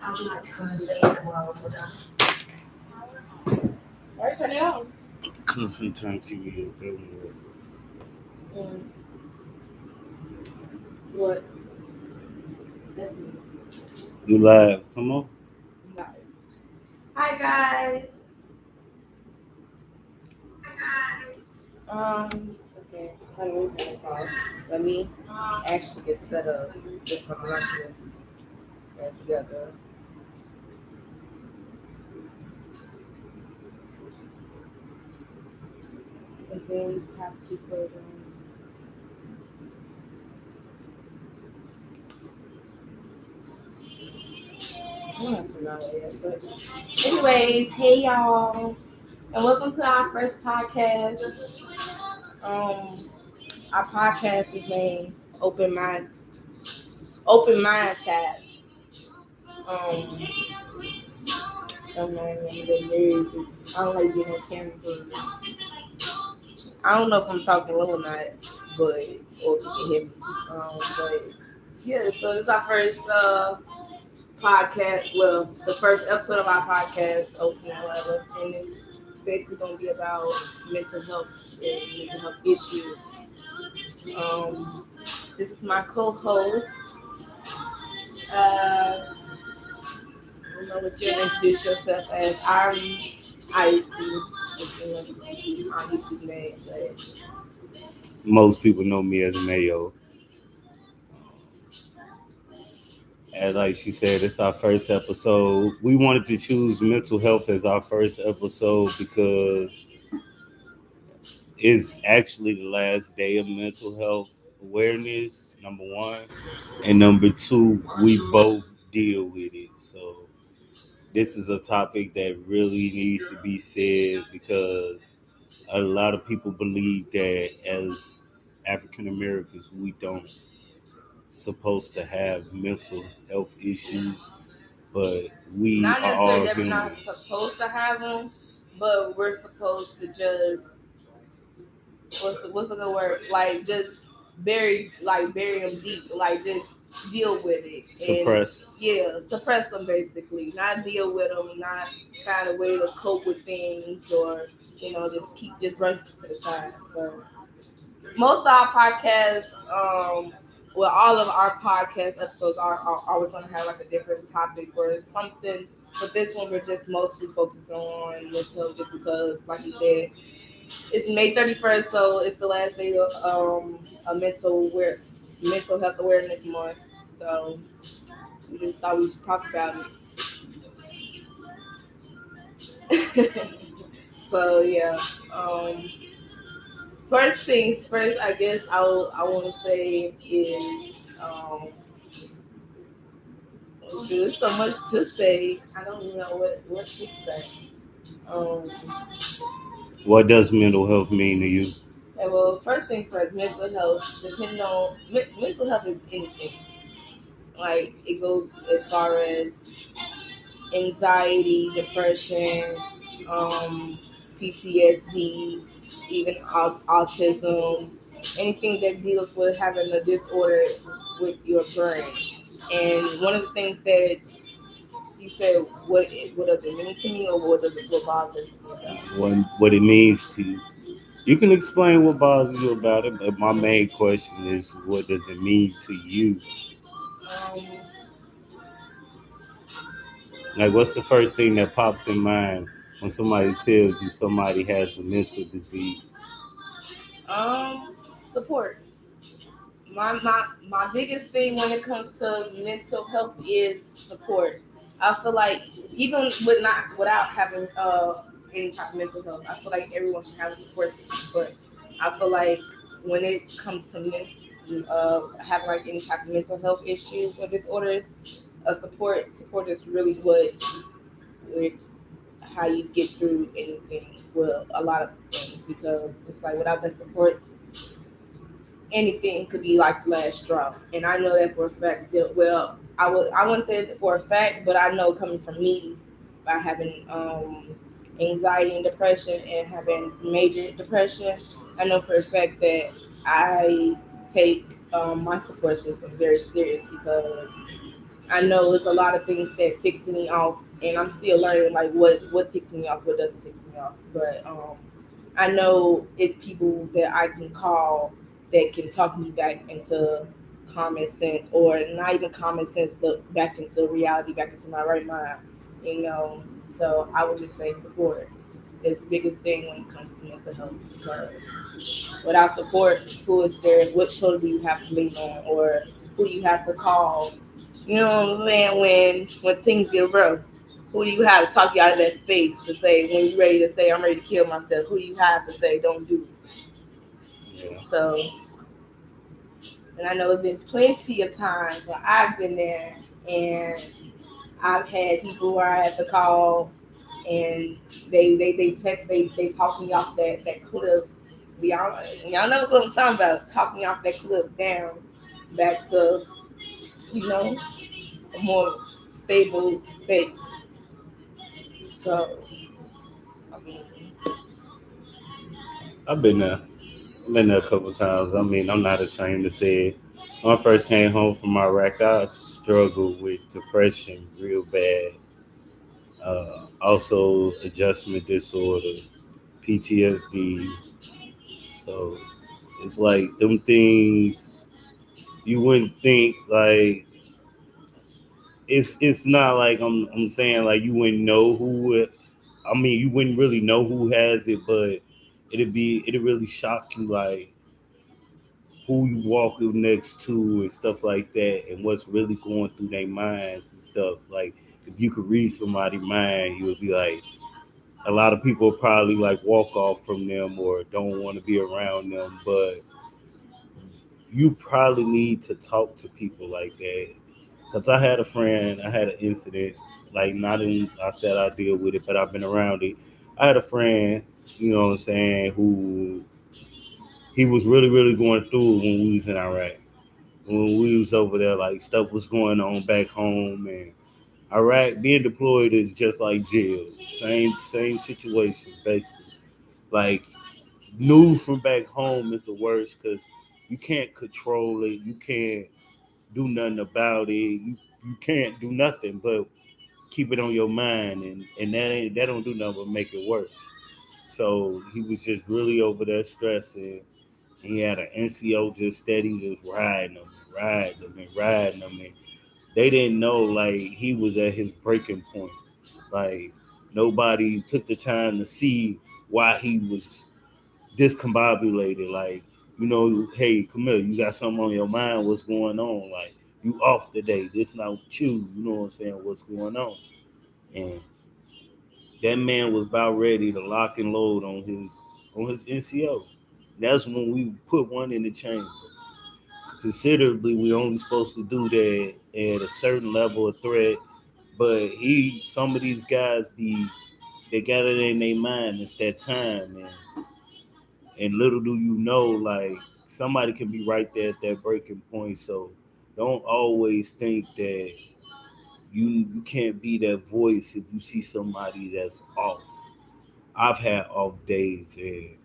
would you like to come and stay in the world with us? All right, turn it on. Country turn TV up. What? That's me. You live. Come on. Nice. Hi guys. Okay. Let me turn this off. Let me actually get set up. Get some Russian together. And then have to put I don't have to know yet, but anyways, hey y'all, and welcome to our first podcast. Our podcast is named Open Mind Tabs. I'm not even nervous. I don't like being on camera, but I don't know if I'm talking low or not, but or if you can hear me. But yeah, so this is our first podcast. Well, the first episode of our podcast, Open Whatever, and it's basically gonna be about mental health and mental health issues. This is my co-host. I don't know what you introduce yourself as. I'm Icy. On YouTube name, but Most people know me as Mayo. As like she said, it's our first episode. We wanted to choose mental health as our first episode because it's actually the last day of mental health awareness, number one. And number two, we both deal with it. So this is a topic that really needs to be said because a lot of people believe that as African Americans, we don't supposed to have mental health issues, but we not are all necessarily that we're human. not supposed to have them, but we're supposed to just what's the good word? Like just bury them deep, like just deal with it Suppress. And suppress them basically, not deal with them, not find a way to cope with things, or just brush it to the side. So most of our podcasts, all of our podcast episodes are always going to have like a different topic or something. But this one we're just mostly focusing on mental health, just because, like you said, it's May 31st, so it's the last day of a mental health awareness month. So we just thought we should talk about it. So yeah. First things first, I guess I want to say is there's so much to say. I don't even know what to say. Um, What does mental health mean to you? Okay, well, first things first, mental health. Depending on mental health is anything. Like it goes as far as anxiety, depression, PTSD, even autism, anything that deals with having a disorder with your brain. And one of the things that you said, what does it mean to me, or what bothers me? What it means to you? You can explain what bothers you about it, but my main question is, what does it mean to you? Um, Like, what's the first thing that pops in mind when somebody tells you somebody has a mental disease? Support. My biggest thing when it comes to mental health is support. I feel like even without having any type of mental health, I feel like everyone should have a support system. But I feel like when it comes to having like any type of mental health issues or disorders, support is really with how you get through anything. Well, a lot of things, because it's like without that support, anything could be like the last straw. And I know that for a fact. Well, I wouldn't say it for a fact, but I know coming from me, by having anxiety and depression and having major depression, I know for a fact that I take my support system very serious, because I know it's a lot of things that ticks me off, and I'm still learning like what ticks me off, what doesn't tick me off. But I know it's people that I can call that can talk me back into common sense, or not even common sense, but back into reality, back into my right mind. You know, so I would just say support is the biggest thing when it comes to mental health. Because without support, who is there? What shoulder do you have to lean on, or who do you have to call? You know what I'm saying? When things get rough, who do you have to talk you out of that space to say when you're ready to say I'm ready to kill myself? Who do you have to say don't do Yeah. it? So, and I know it's been plenty of times where I've been there and I've had people where I had to call and they talk me off that cliff. Y'all know what I'm talking about. Talk me off that cliff down back to you know a more stable space. So I mean, I've been there. I've been there a couple times. I mean, I'm not ashamed to say it. When I first came home from Iraq, I struggled with depression real bad. Also, adjustment disorder, PTSD. So it's like them things you wouldn't think like it's not like I'm saying like you wouldn't know who it, I mean you wouldn't really know who has it, but it'd really shock you like who you walking next to and stuff like that and what's really going through their minds and stuff. Like if you could read somebody's mind, you would be like a lot of people probably like walk off from them or don't want to be around them, but you probably need to talk to people like that. Cause I had a friend, I had an incident, like not in, I said I deal with it, but I've been around it. I had a friend, you know what I'm saying, who he was really, really going through it when we was in Iraq. When we was over there, like stuff was going on back home, and Iraq being deployed is just like jail, same situation basically. Like news from back home is the worst because you can't control it, you can't do nothing about it, you can't do nothing but keep it on your mind, and that don't do nothing but make it worse. So he was just really over there stressing. He had an NCO just steady, just riding him, riding him, and riding him. And they didn't know like he was at his breaking point. Like nobody took the time to see why he was discombobulated. Like hey Camille, you got something on your mind? What's going on? Like you off today? This not with you. You know what I'm saying? What's going on? And that man was about ready to lock and load on his NCO. That's when we put one in the chamber. Considerably, we only supposed to do that at a certain level of threat. But some of these guys they got it in their mind. It's that time, and little do you know, like somebody can be right there at that breaking point. So don't always think that you can't be that voice if you see somebody that's off. I've had off days, and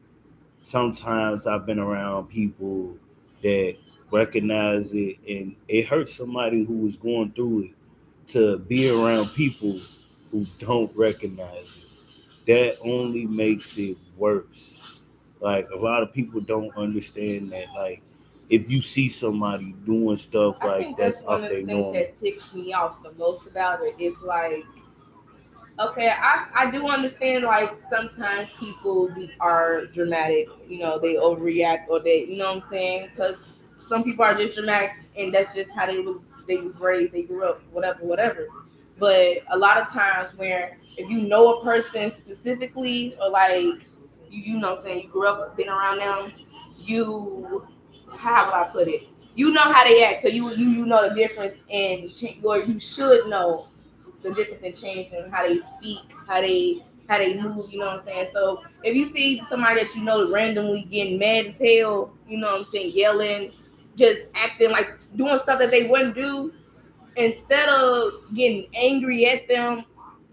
sometimes I've been around people that recognize it, and it hurts somebody who is going through it to be around people who don't recognize it. That only makes it worse. Like a lot of people don't understand that. Like if you see somebody doing stuff I like think that's that's one off of the their things normal. that ticks me off the most about it. Is like, okay, I do understand like sometimes people are dramatic, they overreact or you know what I'm saying? Because some people are just dramatic and that's just how they was raised, they grew up, whatever. But a lot of times where if you know a person specifically or like you know what I'm saying, you grew up, been around them, you, how would I put it? You know how they act, so you know the difference and or you should know the difference in change and how they speak, how they move, you know what I'm saying? So if you see somebody that you know randomly getting mad as hell, you know what I'm saying, yelling, just acting like doing stuff that they wouldn't do, instead of getting angry at them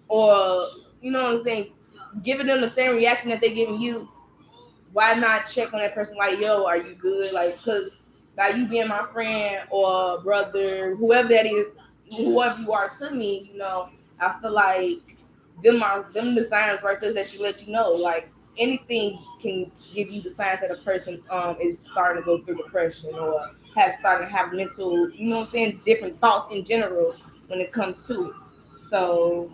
or you know what I'm saying, giving them the same reaction that they're giving you, why not check on that person like, yo, are you good? Like, cause by you being my friend or brother, whoever that is, whoever you are to me, I feel like them the signs right there that should let you know. Like anything can give you the signs that a person is starting to go through depression or has starting to have mental, different thoughts in general when it comes to it. So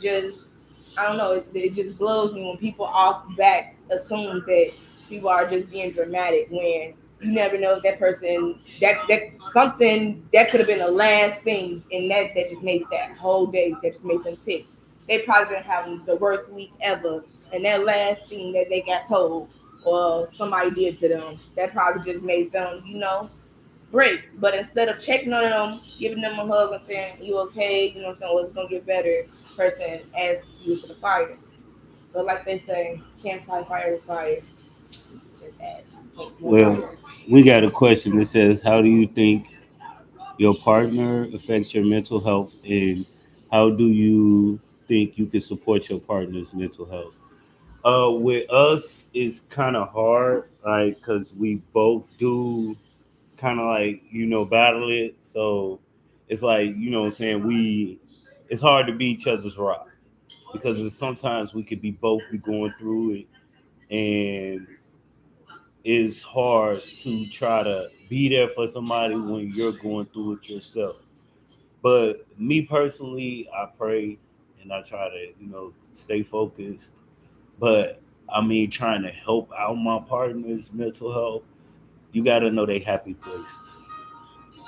just I don't know, it just blows me when people off back assume that people are just being dramatic when you never know if that person that something that could have been the last thing and that just made that whole day that just made them tick. They probably been having the worst week ever, and that last thing that they got told or somebody did to them that probably just made them break. But instead of checking on them, giving them a hug and saying, "You okay? You know what I'm saying? Well, it's gonna get better." Person adds you to the fire. But like they say, can't fight fire with fire. Just ask. Takes more Well, fire. we got a question that says, "How do you think your partner affects your mental health, and how do you think you can support your partner's mental health?" With us, it's kind of hard, like, cause we both do kind of like battle it. So it's like what I'm saying, it's hard to be each other's rock because sometimes we could be both be going through it, and it's hard to try to be there for somebody when you're going through it yourself. But me personally, I pray and I try to stay focused. But I mean, trying to help out my partner's mental health, you got to know they happy places.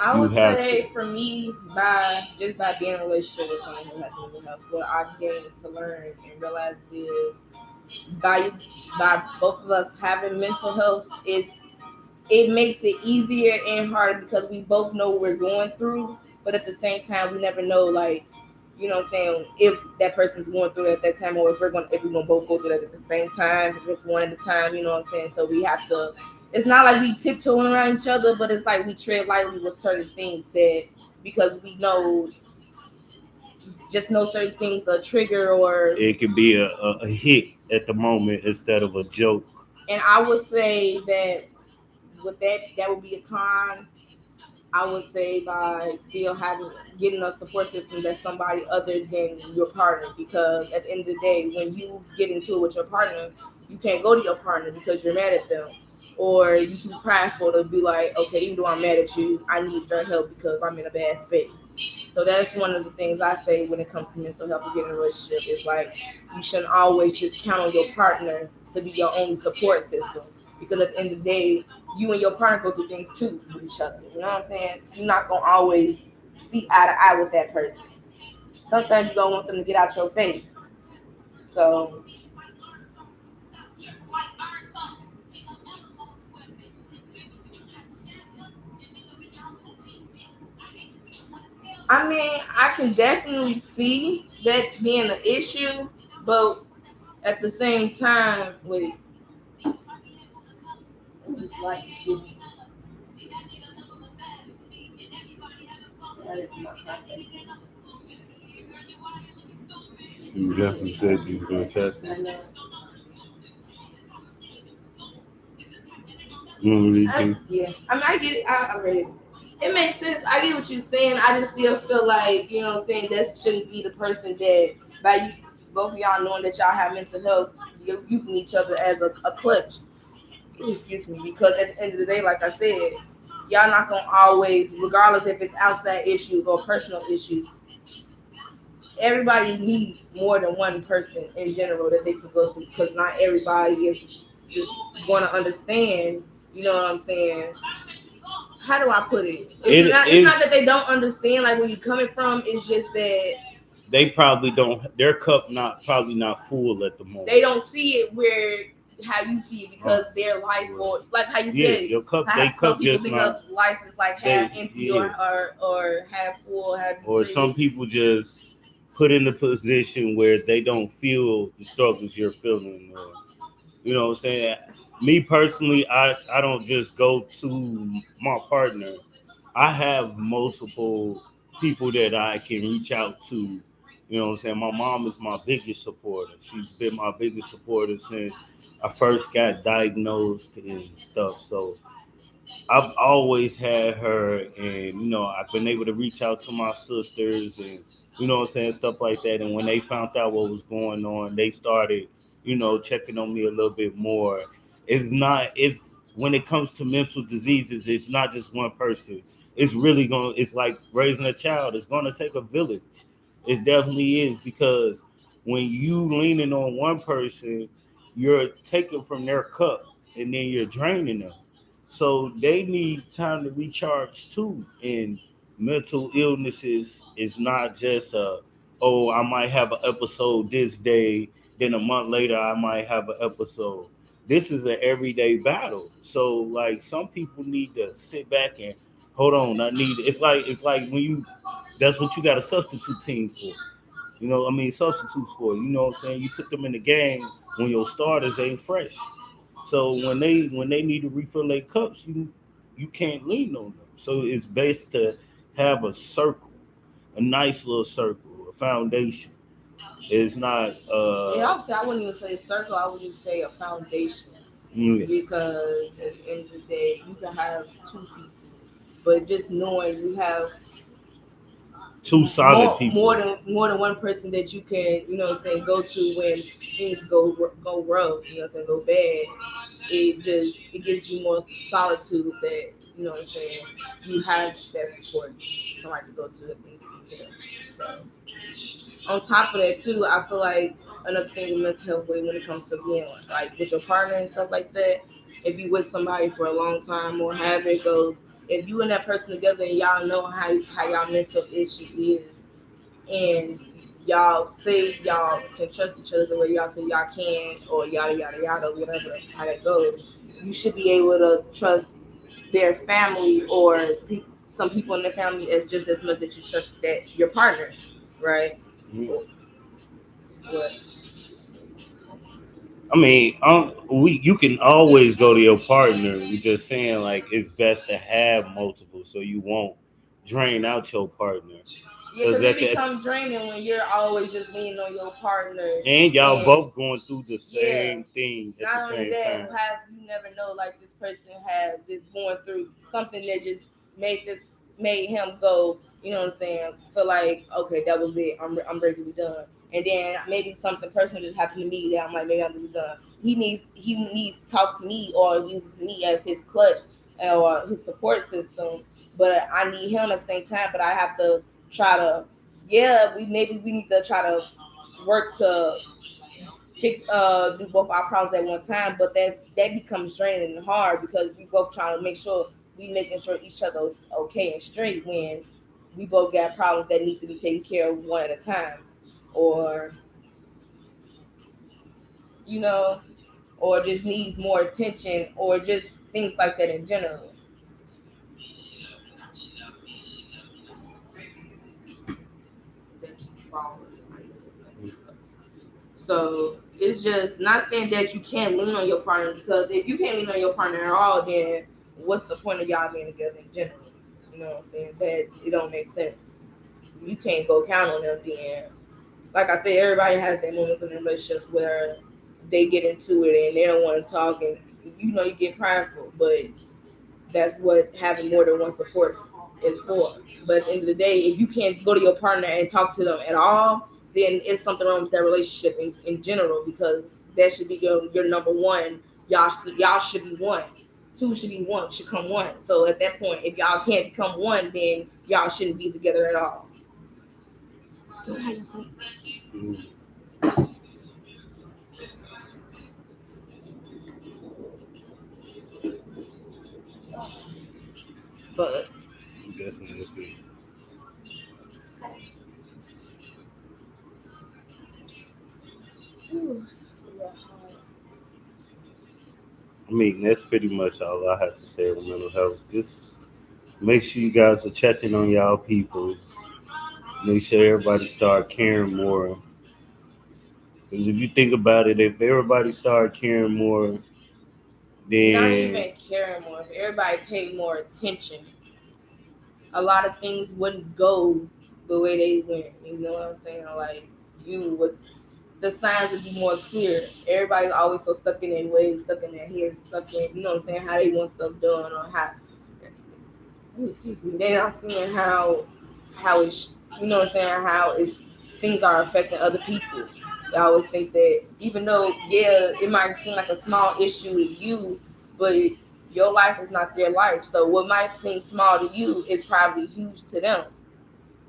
I You would have to. say for me, by being in a relationship with someone who has mental health, what I've gained to learn and realize is by by both of us having mental health, it makes it easier and harder because we both know what we're going through, but at the same time, we never know, like, what I'm saying, if that person's going through it at that time, or if we're gonna both go through it at the same time, if it's one at a time, you know what I'm saying. So we have to. It's not like we tiptoeing around each other, but it's like we tread lightly with certain things that because we know certain things a trigger or. It could be a hit at the moment instead of a joke. And I would say that with that would be a con. I would say by still getting a support system that's somebody other than your partner, because at the end of the day, when you get into it with your partner, you can't go to your partner because you're mad at them, or you too prideful to be like, okay, even though I'm mad at you, I need your help because I'm in a bad space. So that's one of the things I say when it comes to mental health and getting in a relationship. Is like you shouldn't always just count on your partner to be your only support system, because at the end of the day, you and your partner go through things too with each other. You know what I'm saying? You're not gonna always see eye to eye with that person. Sometimes you don't want them to get out your face. So I mean, I can definitely see that being an issue, but at the same time, wait, it's like You definitely said you were going to chat to I me. know. You want me to read you? Yeah, I mean, I get it. I read it. It makes sense. I get what you're saying. I just still feel like, what I'm saying, that shouldn't be the person that, by you, both of y'all knowing that y'all have mental health, you're using each other as a clutch. Excuse me. Because at the end of the day, like I said, y'all not going to always, regardless if it's outside issues or personal issues, everybody needs more than one person in general that they can go to, because not everybody is just going to understand, you know what I'm saying, how do I put it? It It's not that is. they don't understand like where you're coming from. It's just that They probably don't. Their cup not probably not full at the they moment. don't see it where how you see it, because their life, Well, or like how you yeah, said, your cup. They how some cup people just think of not. life as like half They empty yeah. or half full, have you Or some said. people just put in a position where they don't feel the struggles you're feeling, or what I'm saying. Me personally, I don't just go to my partner. I have multiple people that I can reach out to. You know what I'm saying? My mom is my biggest supporter. She's been my biggest supporter since I first got diagnosed and stuff. So I've always had her, and I've been able to reach out to my sisters, and what I'm saying, stuff like that. And when they found out what was going on, they started, checking on me a little bit more. It's when it comes to mental diseases, it's not just one person. It's like raising a child. It's gonna take a village. It definitely is, because when you leaning on one person, you're taking from their cup, and then you're draining them. So they need time to recharge too. And mental illnesses is not just oh, I might have an episode this day, then a month later I might have an episode. This is an everyday battle. So like some people need to sit back and hold on. It's like when you that's what you got a substitute team for. Substitutes for. You know what I'm saying? You put them in the game when your starters ain't fresh. So when they need to refill their cups, you can't lean on them. So it's best to have a circle, a nice little circle, a foundation. It's not Yeah, obviously, I wouldn't even say a circle. I would just say a foundation, mm, because at the end of the day, you can have two people, but just knowing you have two solid more people. than one person that you can, go to when things go rough, go bad. It gives you more solitude that, you have that support, somebody to go to at the end of the day. So on top of that too, I feel like another thing with mental health, when it comes to being like with your partner and stuff like that, if you with somebody for a long time or however it goes, if you and that person together and y'all know how y'all mental issue is, and y'all say y'all can trust each other the way y'all say y'all can, or yada yada yada, whatever how that goes, you should be able to trust their family, or some people in their family, as just as much as you trust that your partner, right? Mm. But You can always go to your partner. We're just saying like it's best to have multiple, so you won't drain out your partner. yeah, Because because it that's becomes draining when you're always just leaning on your partner, and y'all and both going through the yeah, same thing at the not only same that, time. you never know, like this person has this going through something that just made him go, what I'm saying, feel like, okay, that was it. I'm ready to be done. And then maybe something personal just happened to me that I'm like, maybe I'm ready to be done. He needs to talk to me or use me as his clutch or his support system. But I need him at the same time. But I have to try to, yeah, we need to try to work to do both our problems at one time, but that becomes draining and hard, because we both trying to make sure we making sure each other okay and straight, when we both got problems that need to be taken care of one at a time, or you know or just needs more attention, or just things like that in general. That keep falling. So it's just not saying that you can't lean on your partner, because if you can't lean on your partner at all, then what's the point of y'all being together in general? You know what I'm saying? That it don't make sense. You can't go count on them. Then, like I said, everybody has their moments in their relationships where they get into it and they don't want to talk, and you get prideful, but that's what having more than one support is for. But at the end of the day, if you can't go to your partner and talk to them at all, then it's something wrong with that relationship in general, because that should be your number one. Y'all should be one. Two should be one, should come one. So at that point, if y'all can't become one, then y'all shouldn't be together at all. Mm. But I'm guessing this is. That's pretty much all I have to say on mental health. Just make sure you guys are checking on y'all people. Make sure everybody start caring more. Because if you think about it, if everybody start caring more, not then even caring more. If everybody paid more attention, a lot of things wouldn't go the way they went. You know what I'm saying? Like you would. the signs would be more clear. Everybody's always so stuck in their ways, stuck in their heads, stuck in, you know what I'm saying, how they want stuff done or how, excuse me, they're not seeing how it's, you know what I'm saying, how it's, things are affecting other people. I always think that even though, yeah, it might seem like a small issue to you, but your life is not their life. So what might seem small to you is probably huge to them.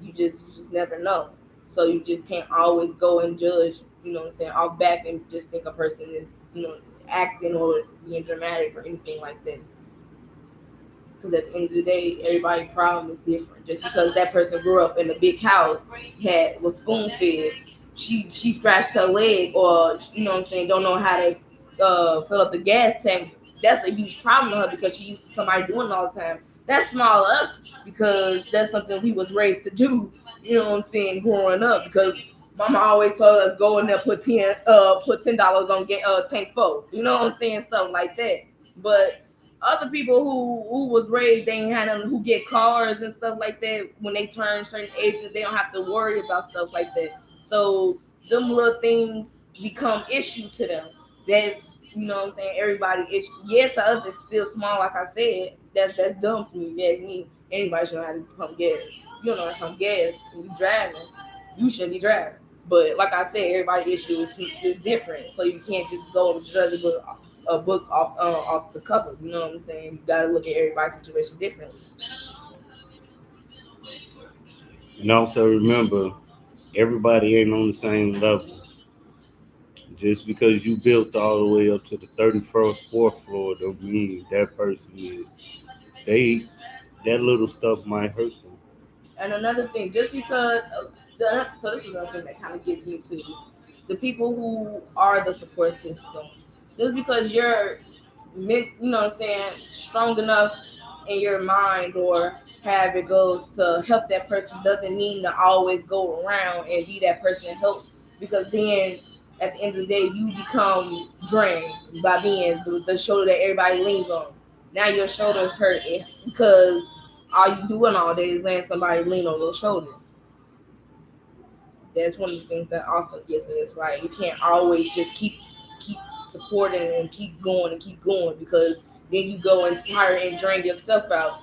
You just never know. So you just can't always go and judge, you know what I'm saying, off back and just think a person is, you know, acting or being dramatic or anything like that. Because at the end of the day, everybody's problem is different. Just because that person grew up in a big house, was spoon fed, she scratched her leg, or you know what I'm saying, don't know how to fill up the gas tank. That's a huge problem to her because she used to somebody doing it all the time. That's small to us because that's something we was raised to do. You know what I'm saying, growing up because. Mama always told us go in there put $10 on get tank full. You know what I'm saying, stuff like that. But other people who was raised, they ain't had them who get cars and stuff like that. When they turn certain ages, they don't have to worry about stuff like that. So them little things become issues to them. That, you know what I'm saying, everybody is, yeah, to us it's still small. Like I said, that's dumb to me. That's me. Anybody should know how to pump gas. You don't know how to pump gas when you driving. You shouldn't be driving. But like I said, everybody's issue is different. So you can't just go and judge a book off the cover. You know what I'm saying? You gotta look at everybody's situation differently. And also remember, everybody ain't on the same level. Just because you built all the way up to the 31st, fourth floor, don't mean that person is. They that little stuff might hurt them. And another thing, just because so this is another thing that kind of gets me to the people who are the support system. Just because you're you know what I'm saying, strong enough in your mind or however it goes to help that person doesn't mean to always go around and be that person to help, because then at the end of the day you become drained by being the shoulder that everybody leans on. Now your shoulder's hurting because all you doing all day is letting somebody lean on your shoulder. That's one of the things that also gets me. It's right. You can't always just keep supporting and keep going because then you go and tire and drain yourself out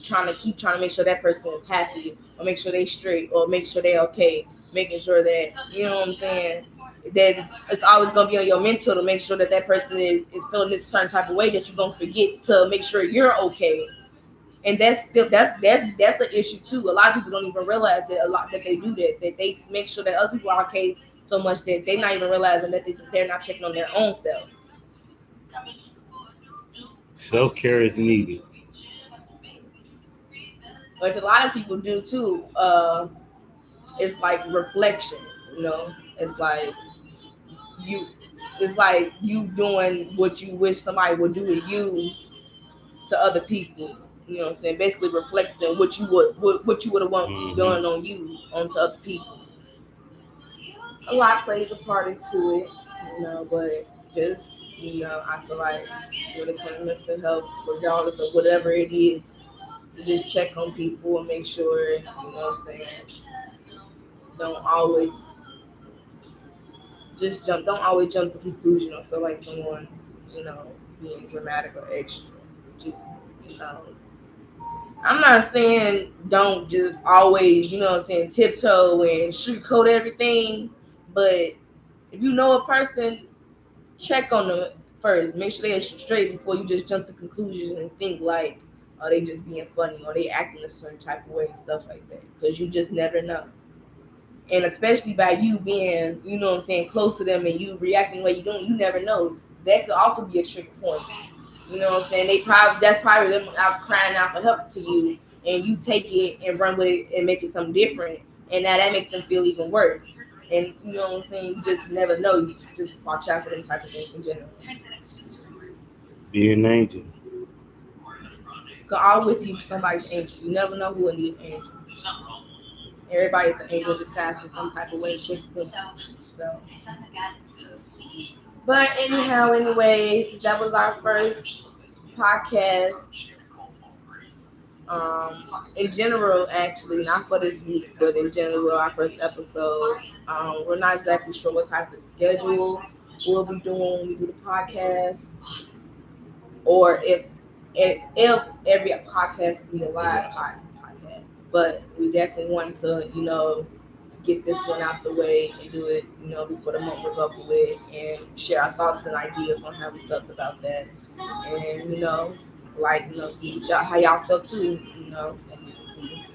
trying to make sure that person is happy or make sure they straight or make sure they okay, making sure that, you know what I'm saying, that it's always gonna be on your mental to make sure that that person is feeling this certain type of way that you're gonna forget to make sure you're okay. And that's still that's an issue too. A lot of people don't even realize that a lot that they do that they make sure that other people are okay so much that they're not even realizing that they're not checking on their own self. Self care is needed. Which a lot of people do too. It's like reflection, you know. It's like you it's like you doing what you wish somebody would do to you to other people. You know what I'm saying? Basically reflecting what you would have want Hmm. done on you onto other people. A lot plays a part into it, you know, but just, you know, I feel like when it comes to mental health, regardless of whatever it is, to just check on people and make sure, you know what I'm saying, don't always don't always jump to conclusion or feel like someone's, you know, being dramatic or extra. Just, you know, I'm not saying don't just always, you know what I'm saying, tiptoe and sugarcoat everything, but if you know a person, check on them first. Make sure they're straight before you just jump to conclusions and think like, oh, they just being funny or they acting a certain type of way and stuff like that. Because you just never know. And especially by you being, you know what I'm saying, close to them and you reacting the way you doing, you never know. That could also be a trigger point. You know what I'm saying? That's probably them out crying out for help to you, and you take it and run with it and make it something different, and now that makes them feel even worse. And you know what I'm saying? You just never know. You just watch out for them type of things in general. Be an angel. Cause always be somebody's angel. You never know who will need an angel. Everybody's an angel disguised in some type of way, shape, or form. So, but anyhow, anyways, that was our first podcast. In general, actually, not for this week, but in general, our first episode, we're not exactly sure what type of schedule we'll be doing when we do the podcast, or if every podcast will be a live podcast. But we definitely want to, get this one out the way and do it, before the month was over with, and share our thoughts and ideas on how we felt about that, and see how y'all felt too, as you can see.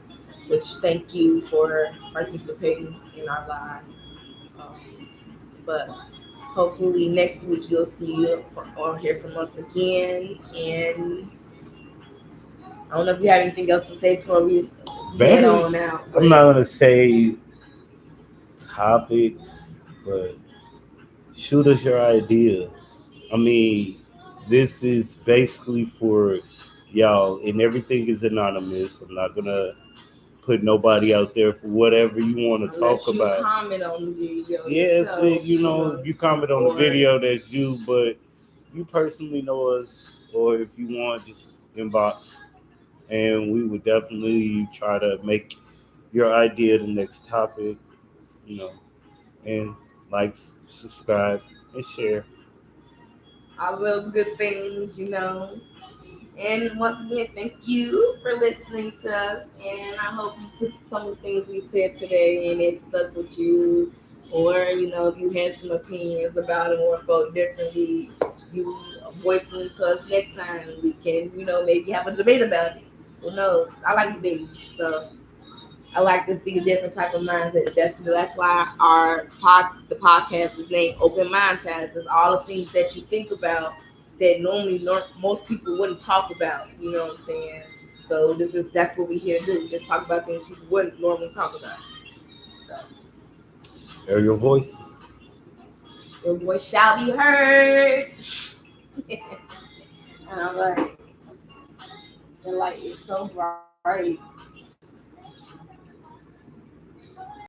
Which thank you for participating in our live. Um, but hopefully next week you'll see or hear from us again. And I don't know if you have anything else to say before we head Very, on out. I'm not gonna say topics, but shoot us your ideas. I mean, this is basically for y'all, and everything is anonymous. I'm not gonna put nobody out there for whatever you want to Unless talk you about. comment on the video Yes, yourself, if you comment on the or- video, that's you. But you personally know us, or if you want, just inbox, and we would definitely try to make your idea the next topic. You know, and like, subscribe, and share. all those good things. And once again, thank you for listening to us. And I hope you took some of the things we said today and it stuck with you. Or, if you had some opinions about it or felt differently, you voice them to us next time. We can, maybe have a debate about it. Who knows? I like debating. So I like to see a different type of mindset. That's why the podcast is named Open Mind Test. It's all the things that you think about that normally most people wouldn't talk about. You know what I'm saying? So that's what we here to do. Just talk about things people wouldn't normally talk about. So Hear your voices. your voice shall be heard. And I'm like, the light is so bright.